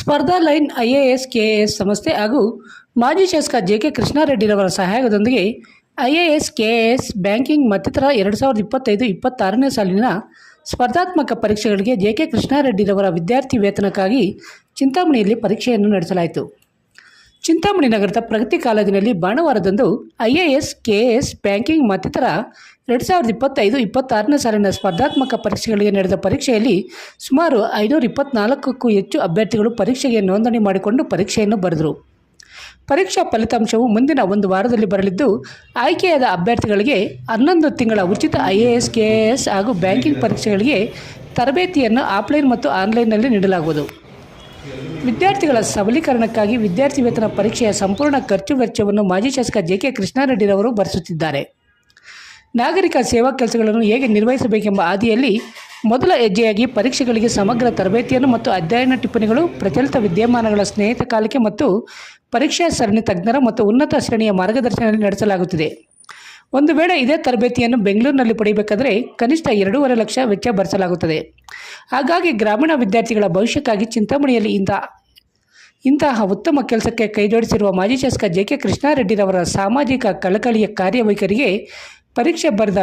ಸ್ಪರ್ಧಾ line IAS KAS ಸಂಸ್ಥೆ ಹಾಗೂ ಮಾಜಿ ಶಾಸಕ ಜೆಕೆ ಕೃಷ್ಣಾರೆಡ್ಡಿರವರ ಸಹಯೋಗದೊಂದಿಗೆ ಐಎಎಸ್ ಕೆಎಎಸ್ ಬ್ಯಾಂಕಿಂಗ್ ಮತ್ತಿತರ 2025-26ನೇ ಸಾಲಿನ ಸ್ಪರ್ಧಾತ್ಮಕ ಪರೀಕ್ಷೆಗಳಿಗೆ ಜೆಕೆ ಕೃಷ್ಣಾರೆಡ್ಡಿರವರ ವಿದ್ಯಾರ್ಥಿ ವೇತನಕ್ಕಾಗಿ ಚಿಂತಾಮಣಿಯಲ್ಲಿ ಪರೀಕ್ಷೆಯನ್ನು ನಡೆಸಲಾಯಿತು. ಚಿಂತಾಮಣಿ ನಗರದ ಪ್ರಗತಿ ಕಾಲೇಜಿನಲ್ಲಿ ಭಾನುವಾರದಂದು ಐಎಎಸ್ ಕೆಎಎಸ್ ಬ್ಯಾಂಕಿಂಗ್ ಮತ್ತಿತರ 2025-26ನೇ ಸಾಲಿನ ಸ್ಪರ್ಧಾತ್ಮಕ ಪರೀಕ್ಷೆಗಳಿಗೆ ನಡೆದ ಪರೀಕ್ಷೆಯಲ್ಲಿ ಸುಮಾರು 524ಕ್ಕೂ ಹೆಚ್ಚು ಅಭ್ಯರ್ಥಿಗಳು ಪರೀಕ್ಷೆಗೆ ನೋಂದಣಿ ಮಾಡಿಕೊಂಡು ಪರೀಕ್ಷೆಯನ್ನು ಬರೆದರು. ಪರೀಕ್ಷಾ ಫಲಿತಾಂಶವು ಮುಂದಿನ ಒಂದು ವಾರದಲ್ಲಿ ಬರಲಿದ್ದು, ಆಯ್ಕೆಯಾದ ಅಭ್ಯರ್ಥಿಗಳಿಗೆ 11 ತಿಂಗಳ ಉಚಿತ ಐಎಎಸ್ ಕೆಎಎಸ್ ಹಾಗೂ ಬ್ಯಾಂಕಿಂಗ್ ಪರೀಕ್ಷೆಗಳಿಗೆ ತರಬೇತಿಯನ್ನು ಆಫ್ಲೈನ್ ಮತ್ತು ಆನ್ಲೈನ್ನಲ್ಲಿ ನೀಡಲಾಗುವುದು. ವಿದ್ಯಾರ್ಥಿಗಳ ಸಬಲೀಕರಣಕ್ಕಾಗಿ ವಿದ್ಯಾರ್ಥಿ ವೇತನ ಪರೀಕ್ಷೆಯ ಸಂಪೂರ್ಣ ಖರ್ಚು ವೆಚ್ಚವನ್ನು ಮಾಜಿ ಶಾಸಕ ಜೆಕೆ ಕೃಷ್ಣಾರೆಡ್ಡಿರವರು ಭರಿಸುತ್ತಿದ್ದಾರೆ. ನಾಗರಿಕ ಸೇವಾ ಕೆಲಸಗಳನ್ನು ಹೇಗೆ ನಿರ್ವಹಿಸಬೇಕೆಂಬ ಹಾದಿಯಲ್ಲಿ ಮೊದಲ ಹೆಜ್ಜೆಯಾಗಿ ಪರೀಕ್ಷೆಗಳಿಗೆ ಸಮಗ್ರ ತರಬೇತಿಯನ್ನು ಮತ್ತು ಅಧ್ಯಯನ ಟಿಪ್ಪಣಿಗಳು, ಪ್ರಚಲಿತ ವಿದ್ಯಮಾನಗಳ ಸ್ನೇಹಿತ ಕಾಲಿಕೆ ಮತ್ತು ಪರೀಕ್ಷಾ ಸರಣಿ ತಜ್ಞರ ಮತ್ತು ಉನ್ನತ ಶ್ರೇಣಿಯ ಮಾರ್ಗದರ್ಶನದಲ್ಲಿ ನಡೆಸಲಾಗುತ್ತಿದೆ. ಒಂದು ವೇಳೆ ಇದೇ ತರಬೇತಿಯನ್ನು ಬೆಂಗಳೂರಿನಲ್ಲಿ ಪಡೆಯಬೇಕಾದರೆ ಕನಿಷ್ಠ 2.5 ಲಕ್ಷ ವೆಚ್ಚ ಭರಿಸಲಾಗುತ್ತದೆ. ಹಾಗಾಗಿ ಗ್ರಾಮೀಣ ವಿದ್ಯಾರ್ಥಿಗಳ ಭವಿಷ್ಯಕ್ಕಾಗಿ ಚಿಂತಾಮಣಿಯಲ್ಲಿ ಇಂತಹ ಉತ್ತಮ ಕೆಲಸಕ್ಕೆ ಕೈಜೋಡಿಸಿರುವ ಮಾಜಿ ಶಾಸಕ ಜೆಕೆ ಕೃಷ್ಣಾರೆಡ್ಡಿರವರ ಸಾಮಾಜಿಕ ಕಳಕಳಿಯ ಕಾರ್ಯವೈಖರಿಗೆ ಪರೀಕ್ಷೆ ಬರೆದ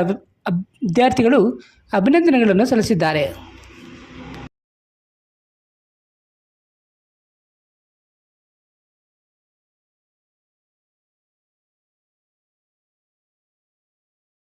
ವಿದ್ಯಾರ್ಥಿಗಳು ಅಭಿನಂದನೆಗಳನ್ನು ಸಲ್ಲಿಸಿದ್ದಾರೆ.